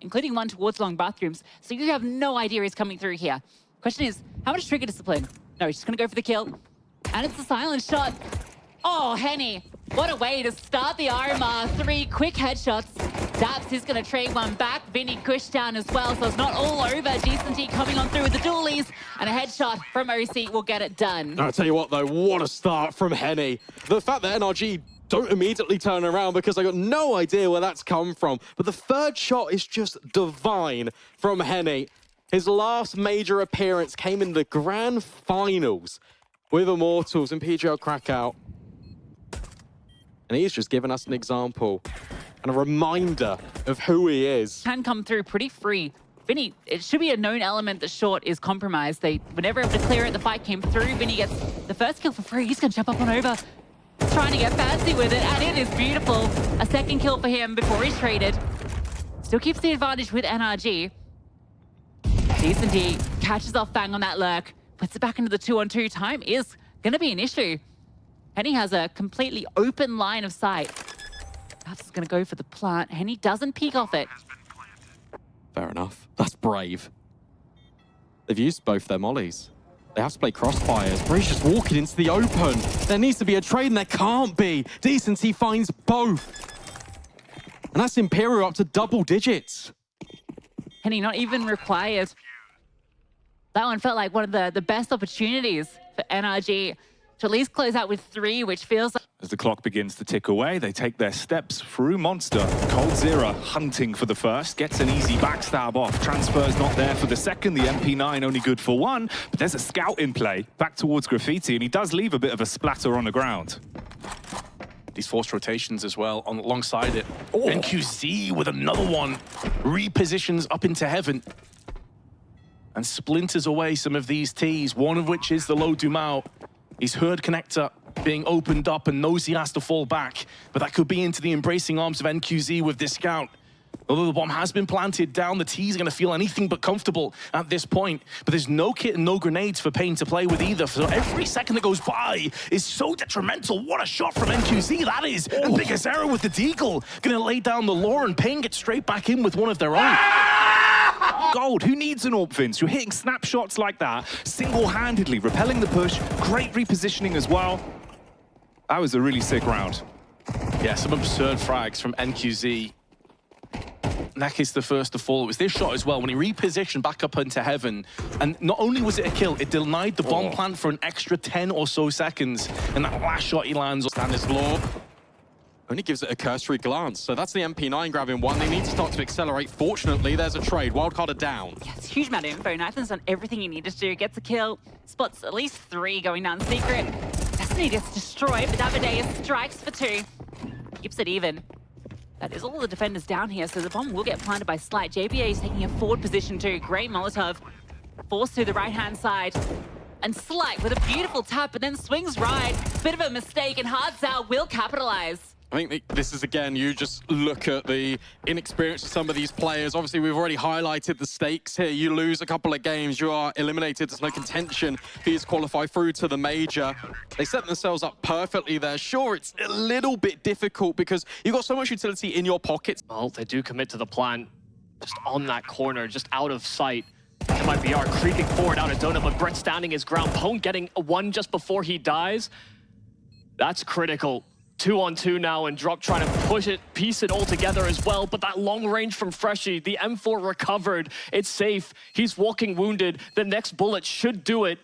including one towards long bathrooms, so you have no idea he's coming through here. Question is, how much trigger discipline? No, he's just gonna go for the kill. And it's a silent shot. Oh, Henny, what a way to start the RMR. 3 quick headshots. Daps is gonna trade one back. Vinny Kush down as well, so it's not all over. Decenty coming on through with the dualies, and a headshot from OC will get it done. I'll tell you what though, what a start from Henny. The fact that NRG don't immediately turn around because I got no idea where that's come from. But the third shot is just divine from Henny. His last major appearance came in the grand finals with Immortals in PGL Krakow. And he's just given us an example and a reminder of who he is. Can come through pretty free. Vinny, it should be a known element that short is compromised. They were never able to clear it. The fight came through. Vinny gets the first kill for free. He's going to jump up on over. Trying to get fancy with it, and it is beautiful. A second kill for him before he's traded. Still keeps the advantage with NRG. Decenty catches off Fang on that lurk, puts it back into the 2-on-2. Time is going to be an issue. Henny has a completely open line of sight. That's going to go for the plant. Henny doesn't peek off it. Fair enough. That's brave. They've used both their mollies. They have to play crossfires. Bree's just walking into the open. There needs to be a trade, and there can't be. Decency finds both. And that's Imperial up to double digits. Henny not even required. That one felt like one of the best opportunities for NRG to at least close out with 3, which feels like... As the clock begins to tick away, they take their steps through Monster. coldzera hunting for the first, gets an easy backstab off. Transfer's not there for the second, the MP9 only good for 1, but there's a scout in play, back towards Graffiti, and he does leave a bit of a splatter on the ground. These forced rotations as well alongside it. Oh. NQZ with another one. Repositions up into heaven. And splinters away some of these Ts, one of which is the low Dumao. He's heard connector being opened up and knows he has to fall back. But that could be into the embracing arms of NQZ with this scout. Although the bomb has been planted down, the T's are going to feel anything but comfortable at this point. But there's no kit and no grenades for Payne to play with either. So every second that goes by is so detrimental. What a shot from NQZ that is. Oh. And Biggest Error with the deagle. Going to lay down the lore, and Payne gets straight back in with one of their own. Gold, who needs an AWP, Vince? You're hitting snapshots like that, single-handedly, repelling the push, great repositioning as well. That was a really sick round. Yeah, some absurd frags from NQZ. Neck is the first to fall. It was this shot as well, when he repositioned back up into heaven. And not only was it a kill, it denied the bomb plant for an extra 10 or so seconds. And that last shot he lands on Stanislaw. Only gives it a cursory glance. So that's the MP9 grabbing 1. They need to start to accelerate. Fortunately, there's a trade. Wildcard down. Yeah, it's a huge amount of info. Nathan's done everything he needed to do. Gets a kill. Spots at least 3 going down secret. Destiny gets destroyed, but Davideus strikes for 2. Keeps it even. That is all the defenders down here, so the bomb will get planted by Slight. JBA is taking a forward position too. Great Molotov. Forced to the right-hand side. And Slight with a beautiful tap, but then swings right. Bit of a mistake, and Hardsell will capitalize. I think this is, again, you just look at the inexperience of some of these players. Obviously, we've already highlighted the stakes here. You lose a couple of games, you are eliminated. There's no contention for you to qualify through to the major. They set themselves up perfectly there. Sure, it's a little bit difficult because you've got so much utility in your pockets. Well, they do commit to the plant, just on that corner, just out of sight. MIBR creeping forward out of donut, but Brett standing his ground. Pone getting 1 just before he dies. That's critical. 2-on-2 now, and Drop trying to push it, piece it all together as well. But that long range from Freshie, the M4 recovered. It's safe. He's walking wounded. The next bullet should do it.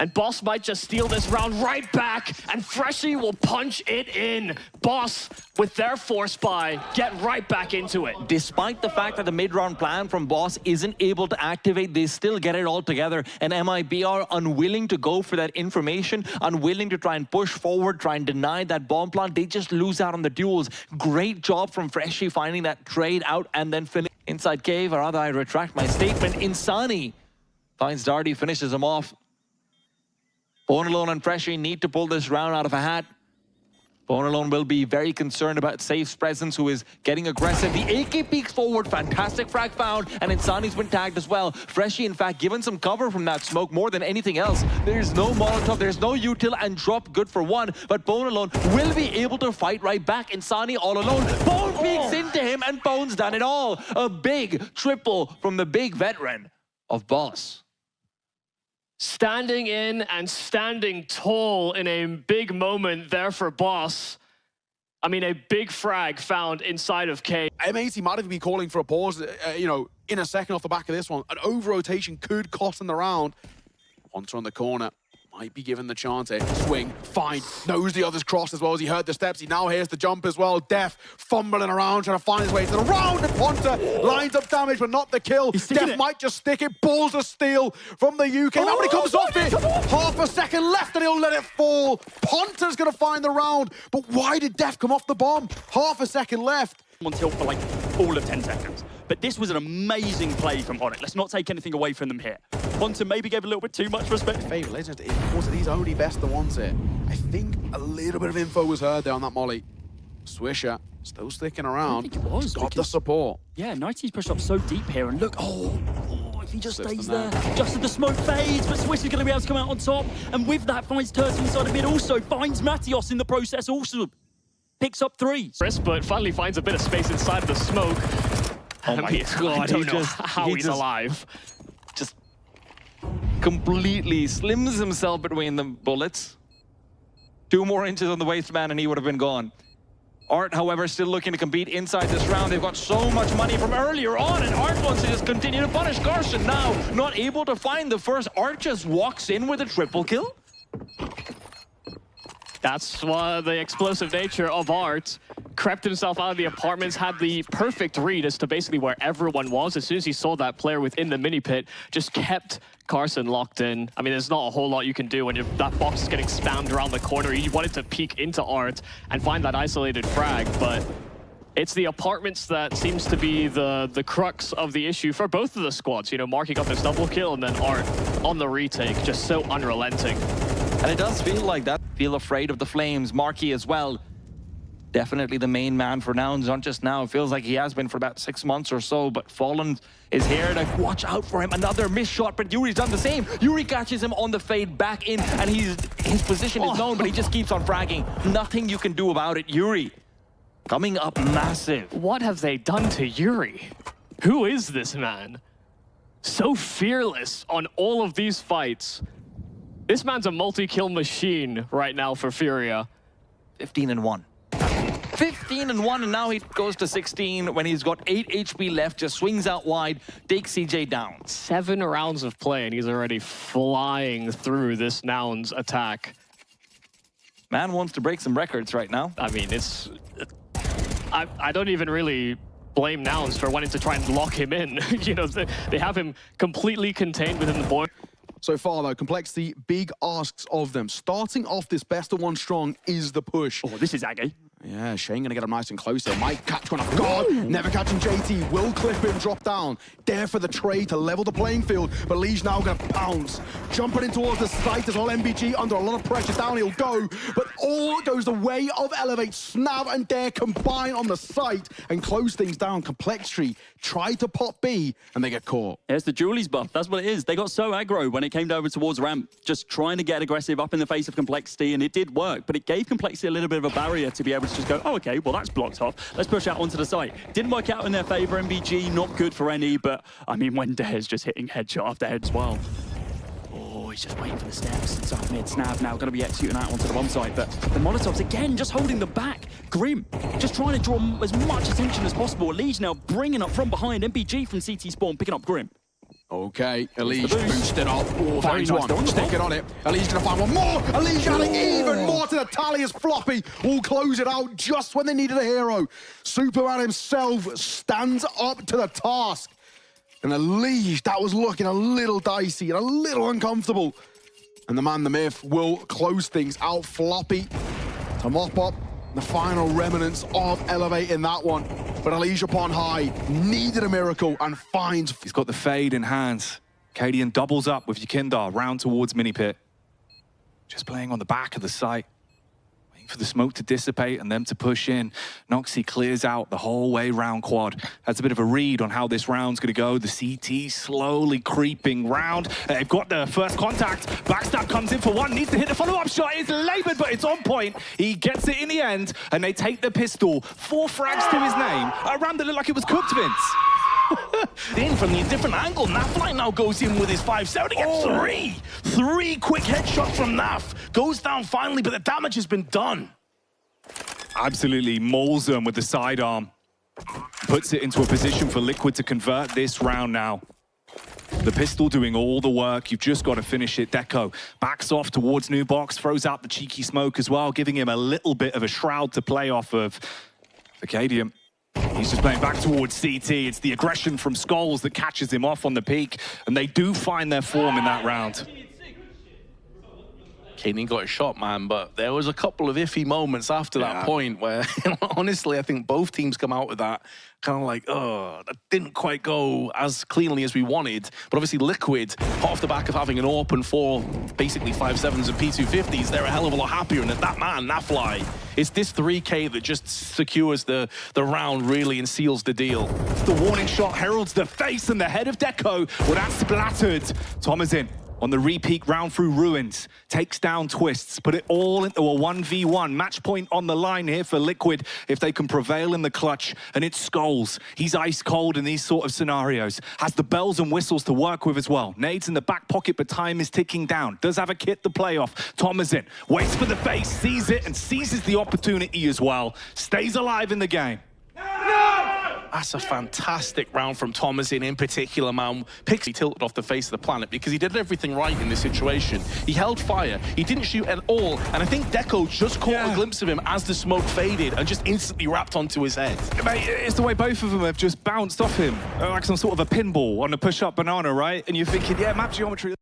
And Boss might just steal this round right back, and Freshie will punch it in. Boss, with their force buy, get right back into it. Despite the fact that the mid-round plan from Boss isn't able to activate, they still get it all together. And MIBR unwilling to go for that information, unwilling to try and push forward, try and deny that bomb plant. They just lose out on the duels. Great job from Freshie finding that trade out and then finish inside cave, or rather I retract my statement. Insani finds Darty, finishes him off. Born alone and Freshie need to pull this round out of a hat. Bone Alone will be very concerned about Safe's presence, who is getting aggressive. The AK peeks forward, fantastic frag found, and Insani's been tagged as well. Freshie, in fact, given some cover from that smoke more than anything else. There's no Molotov, there's no util, and drop good for one, but Bone Alone will be able to fight right back. Insani all alone. Bone peeks into him, and Bone's done it all. A big triple from the big veteran of Boss. Standing in and standing tall in a big moment there for Boss. I mean, a big frag found inside of K. M80 might even be calling for a pause, you know, in a second off the back of this one. An over-rotation could cost him the round. Hunter on the corner. Might be given the chance here. Swing, fine, knows the other's cross as well as he heard the steps. He now hears the jump as well. Def fumbling around, trying to find his way to the round, and Hunter lines up damage, but not the kill. Def might just stick it. Balls of steel from the UK. Nobody comes off it. Half a second left, and he'll let it fall. Hunter's going to find the round, but why did Def come off the bomb? Half a second left. On tilt for like all of 10 seconds. But this was an amazing play from Onyx. Let's not take anything away from them here. Hunter maybe gave a little bit too much respect. Favourite Legend, of course, he's only best the ones here. I think a little bit of info was heard there on that molly. Swisher still sticking around. I think it was, Got the support. Yeah, 90's pushed up so deep here, and look, if he just stays there, just as the smoke fades, but Swish is going to be able to come out on top, and with that finds Turtle inside of mid, also finds Matios in the process, also picks up 3. But finally finds a bit of space inside of the smoke. Oh my God, I don't know how he's alive. Just completely slims himself between the bullets. 2 more inches on the waistband and he would have been gone. Art, however, still looking to compete inside this round. They've got so much money from earlier on, and Art wants to just continue to punish Carson. Now, not able to find the first. Art just walks in with a triple kill. That's the explosive nature of Art. Crept himself out of the apartments, had the perfect read as to basically where everyone was. As soon as he saw that player within the mini pit, just kept Carson locked in. I mean, there's not a whole lot you can do when that box is getting spammed around the corner. You wanted to peek into Art and find that isolated frag, but it's the apartments that seems to be the crux of the issue for both of the squads. You know, Marky got this double kill, and then Art on the retake, just so unrelenting. And it does feel like that. Feel afraid of the flames. Marky as well. Definitely the main man for now, not just now. It feels like he has been for about 6 months or so, but Fallen is here to watch out for him. Another missed shot, but Yuri's done the same. Yuri catches him on the fade back in, and his position is known, but he just keeps on fragging. Nothing you can do about it. Yuri coming up massive. What have they done to Yuri? Who is this man? So fearless on all of these fights. This man's a multi-kill machine right now for Furia. 15-1. 15-1, and now he goes to 16 when he's got 8 HP left, just swings out wide, takes CJ down. 7 rounds of play, and he's already flying through this Nouns attack. Man wants to break some records right now. I mean, it's... I don't even really blame Nouns for wanting to try and lock him in. You know, they have him completely contained within the board. So far, though, Complexity, big asks of them. Starting off this best of 1 strong is the push. Oh, this is aggy. Yeah, Shane gonna get him nice and close here. Might catch one off guard. Never catching JT. Will clip him, drop down. Dare for the trade to level the playing field. But Lee's now gonna pounce. Jumping in towards the site as well. MBG under a lot of pressure. Down he'll go. But all goes the way of Elevate. Snav and Dare combine on the site and close things down. Complexity try to pop B and they get caught. There's the Julie's buff. That's what it is. They got so aggro when it came over towards ramp, just trying to get aggressive up in the face of Complexity, and it did work, but it gave Complexity a little bit of a barrier to be able to just go, oh, okay, well, that's blocked off. Let's push out onto the site. Didn't work out in their favor. MBG, not good for any, but I mean, when Dare's just hitting headshot after head as well. Oh, he's just waiting for the steps inside mid. Snav now going to be executing out onto the bomb site, but the Molotovs again just holding them back. Grim just trying to draw as much attention as possible. Lige now bringing up from behind. MBG from CT spawn picking up Grim. Okay, Elise boosted up. Oh, Very finds nice one. Sticking on it. Elise gonna find one more. Elise adding even more to the tally as Floppy will close it out just when they needed a hero. Superman himself stands up to the task. And Elise, that was looking a little dicey and a little uncomfortable. And the man, the myth, will close things out. Floppy to mop up the final remnants of Elevate in that one. But Elise upon high needed a miracle and finds... He's got the fade in hands. Cadian doubles up with Yakindar round towards mini pit. Just playing on the back of the site. for the smoke to dissipate and them to push in. Noxy clears out the whole way round quad. Has a bit of a read on how this round's going to go. The CT slowly creeping round. They've got the first contact. Backstab comes in for one, needs to hit the follow-up shot. It's labored, but it's on point. He gets it in the end, and they take the pistol. 4 frags to his name. A round that looked like it was cooked, Vince. In from the different angle, Naflight now goes in with his 5-7 against 3 quick headshots from Naf. Goes down finally, but the damage has been done. Absolutely mauls them with the sidearm. Puts it into a position for Liquid to convert this round now. The pistol doing all the work. You've just got to finish it. Deco backs off towards new box, throws out the cheeky smoke as well, giving him a little bit of a shroud to play off of. Acadium, he's just playing back towards CT. It's the aggression from Skulls that catches him off on the peak, and they do find their form in that round. Kanan got a shot, man, but there was a couple of iffy moments after that point where, honestly, I think both teams come out with that kind of like, oh, that didn't quite go as cleanly as we wanted. But obviously Liquid, hot off the back of having an open 4, basically 5-7s and P250s, they're a hell of a lot happier. And that man, Nafly, it's this 3K that just secures the round, really, and seals the deal. The warning shot heralds the face and the head of Deco. Well, that's splattered. Thomasin on the repeat round through Ruins, takes down Twists, put it all into a 1v1. Match point on the line here for Liquid if they can prevail in the clutch. And it's Skulls. He's ice cold in these sort of scenarios. Has the bells and whistles to work with as well. Nades in the back pocket, but time is ticking down. Does have a kit to play off. Thomasin waits for the face, sees it, and seizes the opportunity as well. Stays alive in the game. That's a fantastic round from Thomasin in particular, man. Pixie tilted off the face of the planet because he did everything right in this situation. He held fire, he didn't shoot at all, and I think Deco just caught a glimpse of him as the smoke faded and just instantly wrapped onto his head. Mate, it's the way both of them have just bounced off him, like some sort of a pinball on a push-up banana, right? And you're thinking, yeah, map geometry.